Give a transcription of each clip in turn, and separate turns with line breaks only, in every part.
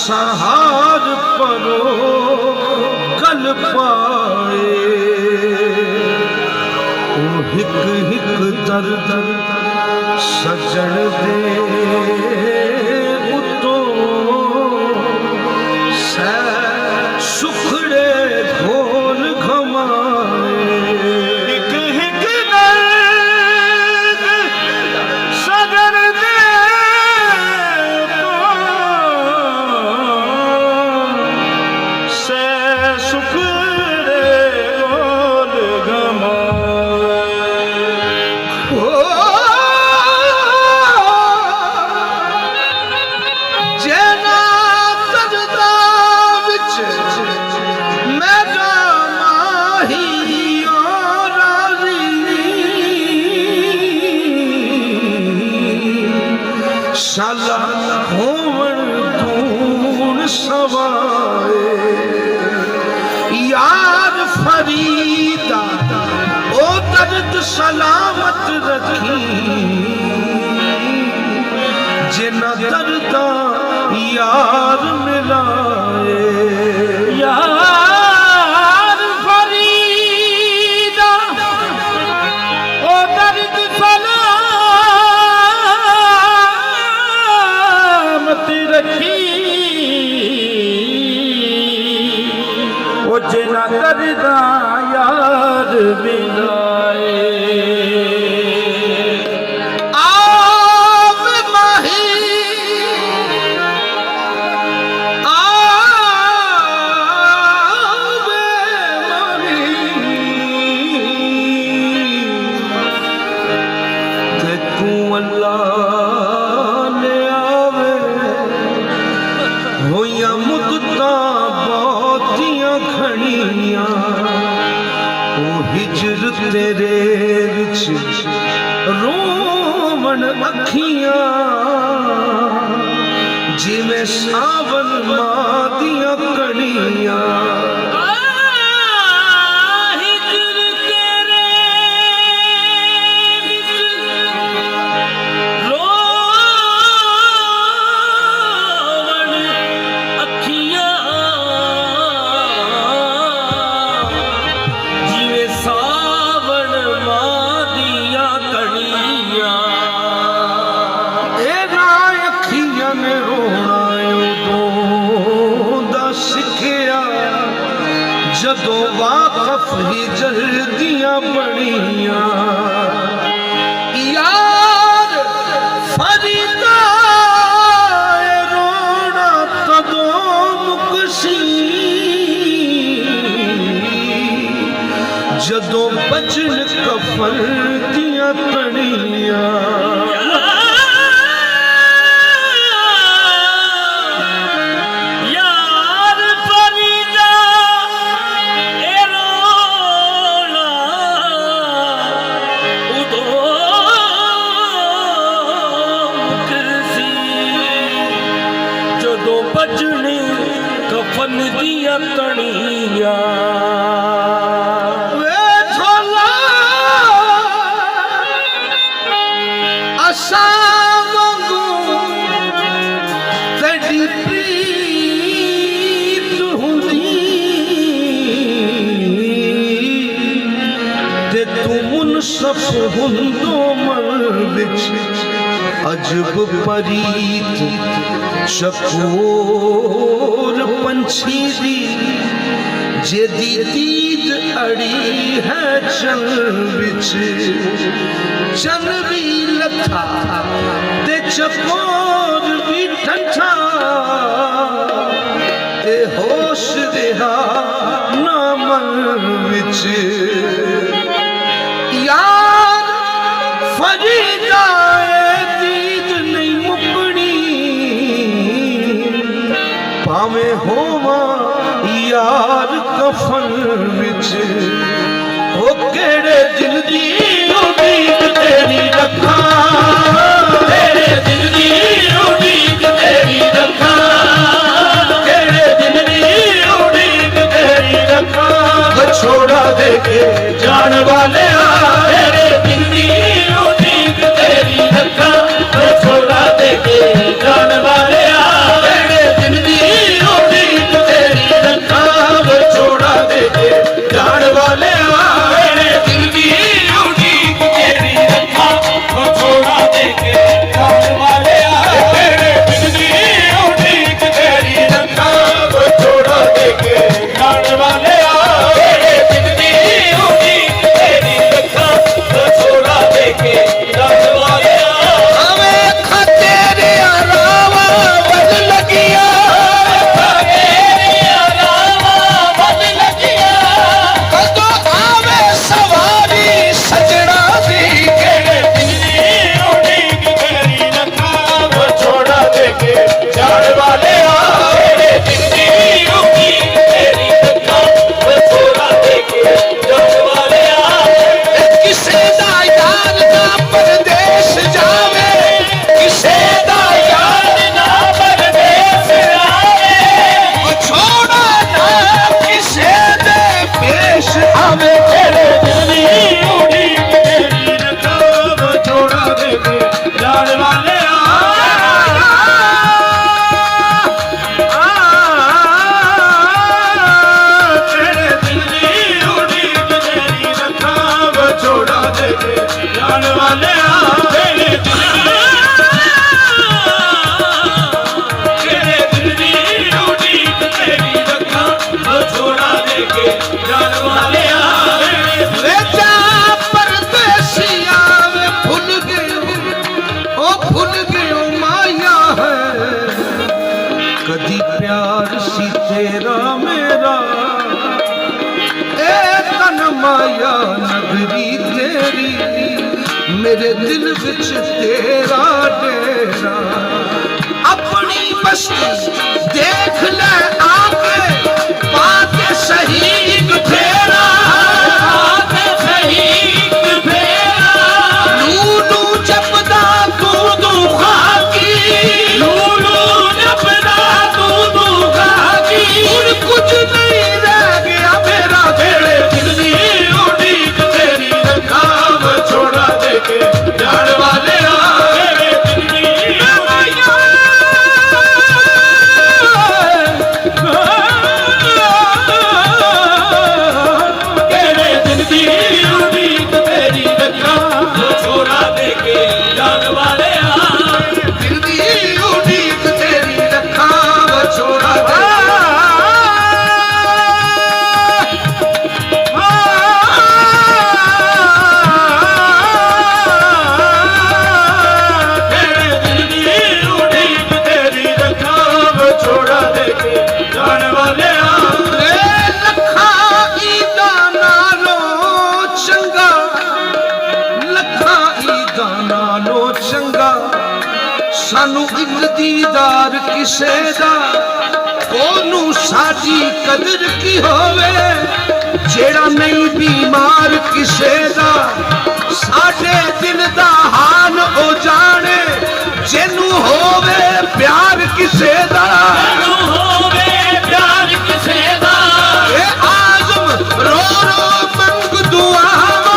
सहार परो गल पाए ओ हिक हिक दर दर सजण दे उतो सै सुखड़े घोल घमाए हिक हिक दर्द सजण दे सै सुखड़े घोल घमाए जेना सजदा विच मैदा माही शाला होवण धून सवाए यार फरीदा ओ दर्द सलामत रखी जिना दर्दा यार मिलाए यार फरीदा ओ दर्द सलामत रखी ओ जिना दर्दा यार मिलाए तेरे विच रोवण अखियां जिवें सावन मां दियां कणियां जदों वाकफ ही जल्दियां बड़ियां यार फरीदा रोना कदों मुकसी जदों बचन कफन दियां तड़ियां बजनी कफन दिया तड़िया वे झोला आशा वांगू तेरी प्रीत हुंदी ते तू मुनसफ हुंदो मर विच अजब परीत चकोर पंछी दी जेदी दीद अड़ी है चन विच चन भी लथा ते चकोर भी ठंठा ते होश रहा ना मन विच यार फरीदा भावें होवा यार कफन विच ओ केड़े दिल दी उम्मीद तेरी रखा केड़े दिल दी उम्मीद तेरी रखा केड़े दिल दी उम्मीद तेरी रखा छोड़ा दे के जान वाले केड़े दिल दी उम्मीद तेरी रखा छोड़ा दे के जान वाले केड़े दिल दी माया नगरी तेरी मेरे दिल विच तेरा डेरा अपनी बस्ती देख ले आके पाके शहीद फेरा पाके शहीद फेरा लूलू जपदा तू खाकी लूलू जपदा तू खाकी और कुछ नहीं रह गया मेरा तेरे दिल दी उड़ीक तेरी रखाव छोड़ा देके जान वाले तेरे दिल दी तेरे दिल दी उड़ीक तेरी रखाव छोड़ा देके जान वाले दिल दी उड़ीक तेरी रखाव छोड़ा सानू एक दीदार किसे दा ओनू साडी कदर की होवे जेड़ा नहीं बीमार किसे दा साडे दिल दा हाल ओ जाने जेनू होवे प्यार किसे दा होवे प्यार किसे दा ए आजम रो रो मंग दुआवा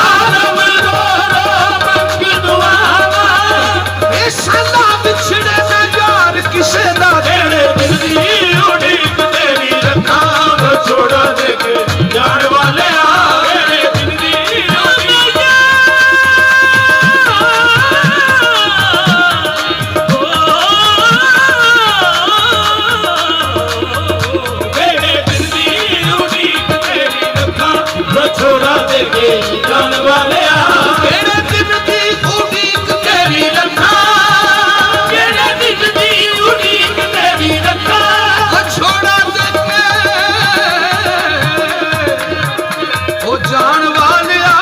आजम रो रो मंग दुआवा ए साला बिछड़े ना यार किसे दा तेरे दिल दी उड़ीक तेरी रखाव छोड़ा देके जान वाले तेरे दिल दी उड़ीक तेरे दिल दी उड़ीक तेरी रखाव छोड़ा देके जान वाले तेरे दिल दी उड़ीक तेरी रखाव तेरे दिल दी उड़ीक तेरी रखाव छोड़ा देके ओ जान वालिया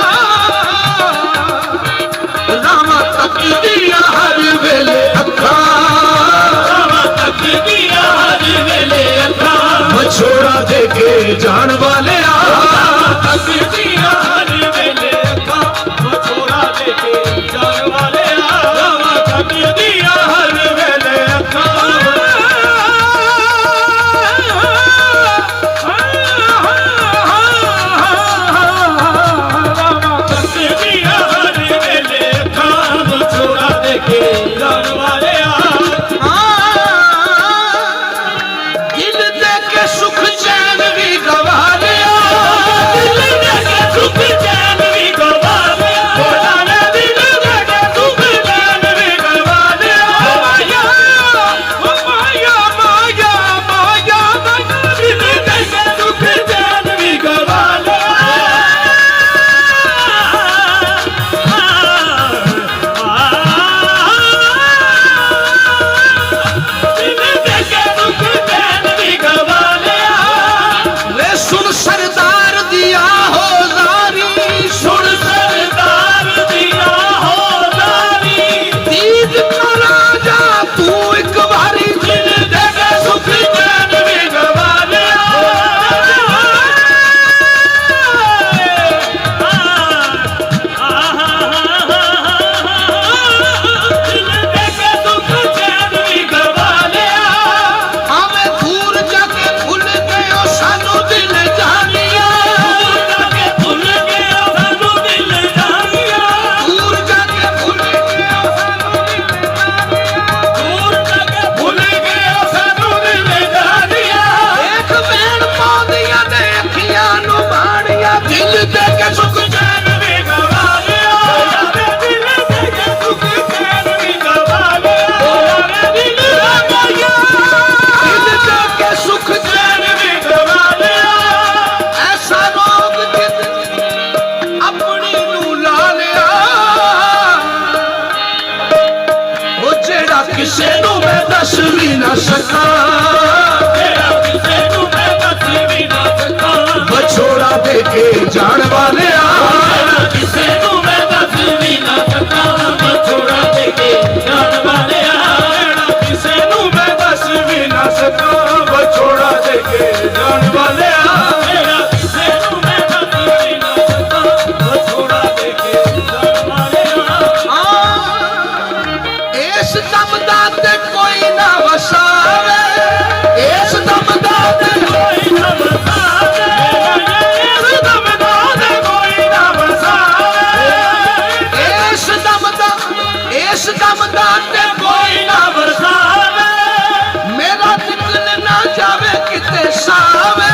रामा तक दिया हर वेले अखा रामा तक दिया हर वेले अखा छोड़ा देके जान वालिया रामा तक दिया हर वेले अखा छोड़ा देके जान वालिया रामा तक दिया हर वेले अखा दिल दे के सुख चैन भी गवा लिया दिल दे के सुख चैन भी गवा लिया दिल दे के सुख चैन भी गवा लिया माया माया माया माया दिल दे के सुख चैन भी गवा लिया वे सुन सरदार दिया हो जारी सुन सरदार दिया हो जारी दीद का राजा तू एक बारी दिल दे के सुख चैन भी गवा लिया दिल दे के सुख चैन भी गवा लिया हमें दूर जाके भूल गयो सानू दिल जानिया दूर जाके भूल गयो सानू दिल जानिया दूर जाके भूल गयो सानू दिल जानिया दूर जाके भूल गयो सानू दिल जानिया एक बैण पाउंदियां ने अखियां नु बाणिया दिल दे के सुख चैन भी गवा लिया दिल दे के सुख चैन भी गवा लिया दिल दे के सुख चैन भी गवा लिया ऐसा रोग जित अपनी नू ला लिया ओ जेड़ा किसे नू मैं दस भी ना सका जेड़ा किसे नू मैं दस भी ना सका छोड़ा ਵਿਛੋੜਾ ਦੇ ਕੇ ਜਾਣ ਵਾਲਿਆ
ਕਿਸੇ ਨੂੰ ਮੈਂ ਦੱਸ ਵੀ ਨਾ ਸਕਾਂ ਵਿਛੋੜਾ ਦੇ ਕੇ ਜਾਣ ਵਾਲਿਆ
ਕਿਸੇ ਨੂੰ ਮੈਂ ਦੱਸ ਵੀ ਨਾ ਸਕਾਂ ਵਿਛੋੜਾ ਦੇ ਕੇ ਜਾਣ ਵਾਲਿਆ
ਕਿਸੇ ਨੂੰ ਮੈਂ ਦੱਸ ਵੀ ਨਾ ਸਕਾਂ ਵਿਛੋੜਾ ਦੇ ਕੇ ਜਾਣ ਵਾਲਿਆ
ਇਸ ਦਮ ਦਾ ਤੇ ਕੋਈ ਨਾ ਵਸਾਵੇ ਇਸ ਦਮ ਦਾ ਤੇ
ਕੋਈ ਨਾ ਵਸਾਵੇ
ਇਸ ਦਮ ਦਾ ਤੇ ਕੋਈ ਨਾ ਵਸਾਵੇ ਇਸ ਦਮ ਦਾ ਤੇ ਕੋਈ ਨਾ ਵਸਾਵੇ ਮੇਰਾ ਨਿਕਲ ਨਾ ਜਾਵੇ ਕਿਤੇ ਸਾਵੇ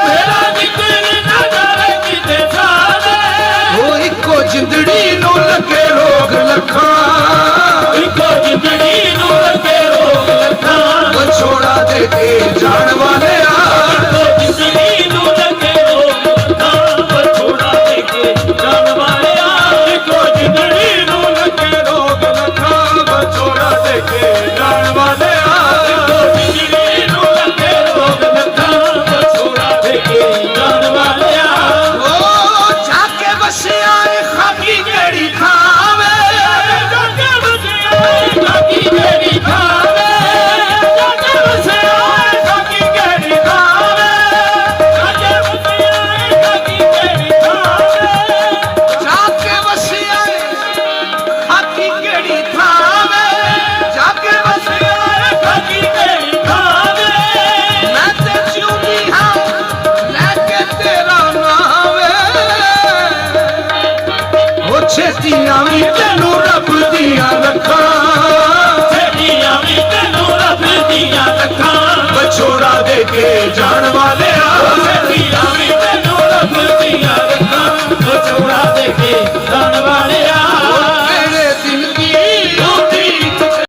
ਮੇਰਾ
ਨਿਕਲ ਨਾ ਜਾਵੇ ਕਿਤੇ ਸਾਵੇ
ਉਹ ਇੱਕੋ ਜਿੰਦੜੀ ਨੂੰ ਲੱਗੇ ਰੋਗ ਲੱਖਾਂ
ਇੱਕੋ ਜਿੰਦੜੀ ਨੂੰ ਲੱਗੇ ਰੋਗ ਲੱਖਾਂ
ਵਿਛੋੜਾ ਦੇ ਕੇ ਜਾਣ ਵਾਲਿਆ
ਇੱਕੋ ਜਿੰਦੜੀ ਨੂੰ ਲੱਗੇ ਰੋਗ ਲੱਖਾਂ ਵਿਛੋੜਾ ਦੇ ਕੇ ਜਾਣ ਵਾਲਿਆ
ਇੱਕੋ ਜਿੰਦੜੀ ਨੂੰ ਲੱਗੇ ਰੋਗ ਲੱਖਾਂ ਵਿਛੋੜਾ ਦੇ ਕੇ ਜਾਣ ਵਾਲਿਆ
ਇੱਕੋ ਜਿੰਦੜੀ ਨੂੰ ਲੱਗੇ ਰੋਗ ਲੱਖਾਂ ਵਿਛੋੜਾ ਦੇ ਕੇ ਜਾਣ ਵਾਲਿਆ
ਉਹ ਜਾ ਕੇ ਵਸਿਆ ਏ ਖਾਕੀ ਕਿਹੜੀ ਖਾਵੇ
ਜਾ ਕੇ ਵਸਿਆ ਏ ਖਾਕੀ ਕਿਹੜੀ ਖਾਵੇ
ਜਾ ਕੇ ਵਸਿਆ ਏ ਖਾਕੀ ਕਿਹੜੀ ਖਾਵੇ
ਜਾ ਕੇ ਵਸਿਆ ਏ ਖਾਕੀ ਕਿਹੜੀ ਖਾਵੇ
ਜਾ ਕੇ ਵਸਿਆ ਏ ਖਾਕੀ ਕਿਹੜੀ ਖਾਵੇ ਜਾ ਕੇ ਵਸਿਆ ਏ
ਖਾਕੀ ਕਿਹੜੀ ਖਾਵੇ
ਮੈਂ ਤੇ ਜਿਉਂਦੀ ਹਾਂ ਲੈ ਕੇ ਤੇਰਾ ਨਾਮ ਉਹ ਛੇਤੀਆਂ ਵੀ ਤੈਨੂੰ ਰੱਬ ਦੀਆਂ ਰੱਖਾਂ
ਛੇਤੀਆਂ ਵੀ ਤੈਨੂੰ ਰੱਬ ਦੀਆਂ ਰੱਖਾਂ
ਵਿਛੋੜਾ ਦੇ ਕੇ ਜਾਣ ਵਾਲੇ